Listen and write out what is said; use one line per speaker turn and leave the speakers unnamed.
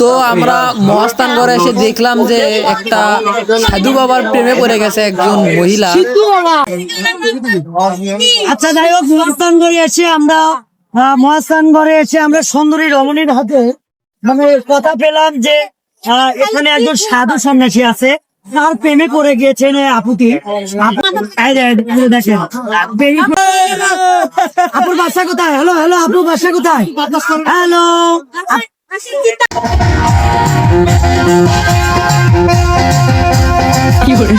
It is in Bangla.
তো আমরা মহাস্থানগড়ে এসে দেখলাম যে একটা সাধু বাবার প্রেমে পড়ে গেছে একজন মহিলা।
আচ্ছা যাই হোক, মহাস্থানগড়ে এসে আমরা সুন্দরী রমণীর হাতে মানে কথা পেলাম যে এখানে একজন সাধু সন্ন্যাসী আছে, তার প্রেমে পড়ে গিয়েছেন আপুটি। দেখেন আপুর বাসা কোথায়? হ্যালো হ্যালো, আপুর বাসা কোথায়? হ্যালো,
কি করে